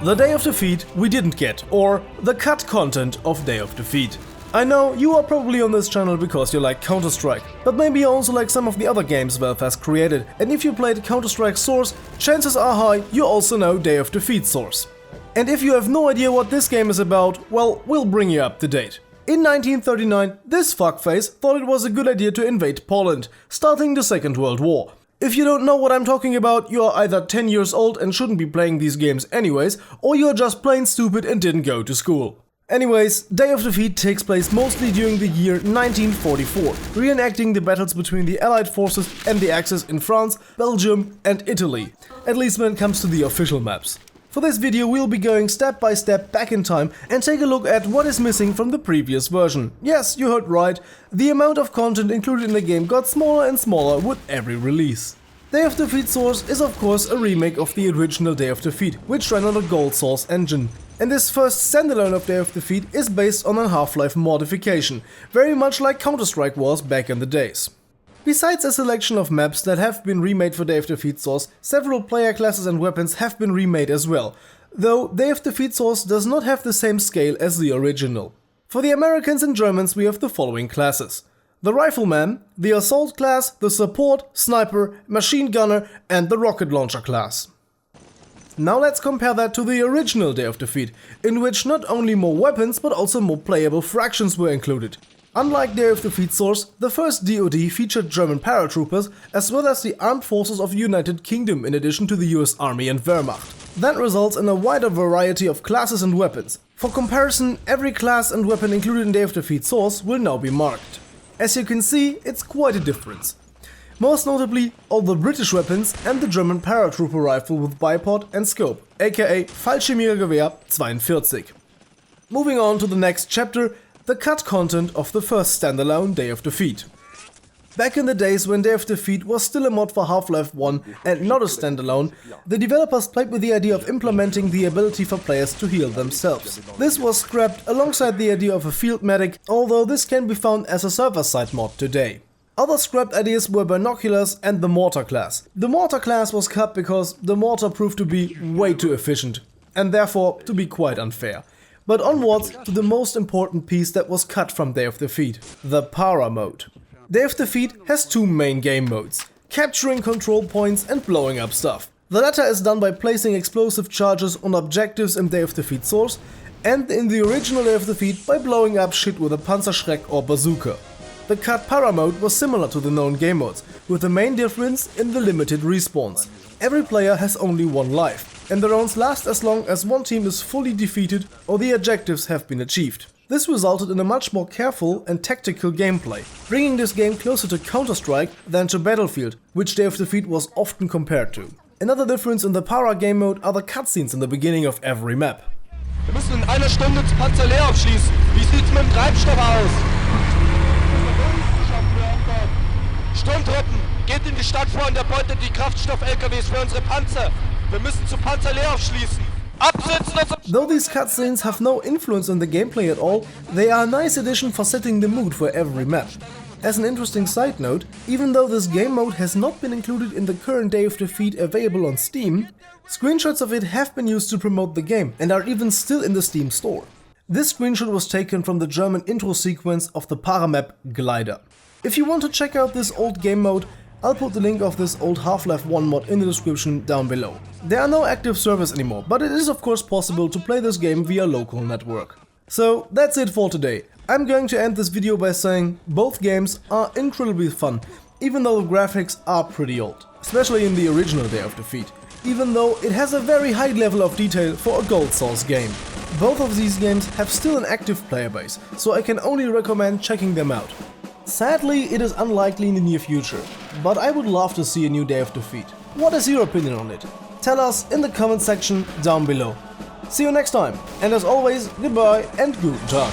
The Day of Defeat we didn't get, or the cut content of Day of Defeat. I know you are probably on this channel because you like Counter-Strike, but maybe you also like some of the other games Valve has created, and if you played Counter-Strike Source, chances are high you also know Day of Defeat Source. And if you have no idea what this game is about, well, we'll bring you up to date. In 1939, this fuckface thought it was a good idea to invade Poland, starting the Second World War. If you don't know what I'm talking about, you are either 10 years old and shouldn't be playing these games anyways, or you're just plain stupid and didn't go to school. Anyways, Day of Defeat takes place mostly during the year 1944, reenacting the battles between the Allied forces and the Axis in France, Belgium and Italy, at least when it comes to the official maps. For this video we'll be going step by step back in time and take a look at what is missing from the previous version. Yes, you heard right, the amount of content included in the game got smaller and smaller with every release. Day of Defeat Source is of course a remake of the original Day of Defeat, which ran on a Gold Source engine. And this first standalone of Day of Defeat is based on a Half-Life modification, very much like Counter-Strike was back in the days. Besides a selection of maps that have been remade for Day of Defeat Source, several player classes and weapons have been remade as well, though Day of Defeat Source does not have the same scale as the original. For the Americans and Germans we have the following classes: the Rifleman, the Assault class, the Support, Sniper, Machine Gunner and the Rocket Launcher class. Now let's compare that to the original Day of Defeat, in which not only more weapons but also more playable fractions were included. Unlike Day of Defeat Source, the first DoD featured German paratroopers as well as the armed forces of the United Kingdom in addition to the US Army and Wehrmacht. That results in a wider variety of classes and weapons. For comparison, every class and weapon included in Day of Defeat Source will now be marked. As you can see, it's quite a difference. Most notably, all the British weapons and the German paratrooper rifle with bipod and scope, aka Fallschirmjägergewehr 42. Moving on to the next chapter, the cut content of the first standalone Day of Defeat. Back in the days when Day of Defeat was still a mod for Half-Life 1 and not a standalone, the developers played with the idea of implementing the ability for players to heal themselves. This was scrapped alongside the idea of a field medic, although this can be found as a server-side mod today. Other scrapped ideas were Binoculars and the Mortar class. The Mortar class was cut because the Mortar proved to be way too efficient, and therefore to be quite unfair. But onwards to the most important piece that was cut from Day of Defeat, the Para mode. Day of Defeat has two main game modes: capturing control points and blowing up stuff. The latter is done by placing explosive charges on objectives in Day of Defeat Source, and in the original Day of Defeat by blowing up shit with a Panzerschreck or bazooka. The cut Para mode was similar to the known game modes, with the main difference in the limited respawns. Every player has only one life, and the rounds last as long as one team is fully defeated or the objectives have been achieved. This resulted in a much more careful and tactical gameplay, bringing this game closer to Counter-Strike than to Battlefield, which Day of Defeat was often compared to. Another difference in the Para game mode are the cutscenes in the beginning of every map. Wir müssen in einer Stunde das Panzer leer aufschließen. Wie sieht's mit dem Treibstoff aus? Sturmtruppen, geht in die Stadt vor und erbeutet die Kraftstoff-LKWs für unsere Panzer. Wir müssen zu Panzer leer aufschließen. Though these cutscenes have no influence on the gameplay at all, they are a nice addition for setting the mood for every map. As an interesting side note, even though this game mode has not been included in the current Day of Defeat available on Steam, screenshots of it have been used to promote the game and are even still in the Steam store. This screenshot was taken from the German intro sequence of the Para map Glider. If you want to check out this old game mode, I'll put the link of this old Half-Life 1 mod in the description down below. There are no active servers anymore, but it is of course possible to play this game via local network. So that's it for today. I'm going to end this video by saying both games are incredibly fun, even though the graphics are pretty old, especially in the original Day of Defeat, even though it has a very high level of detail for a Gold Source game. Both of these games have still an active player base, so I can only recommend checking them out. Sadly, it is unlikely in the near future, but I would love to see a new Day of Defeat. What is your opinion on it? Tell us in the comment section down below. See you next time, and as always, goodbye and guten Tag.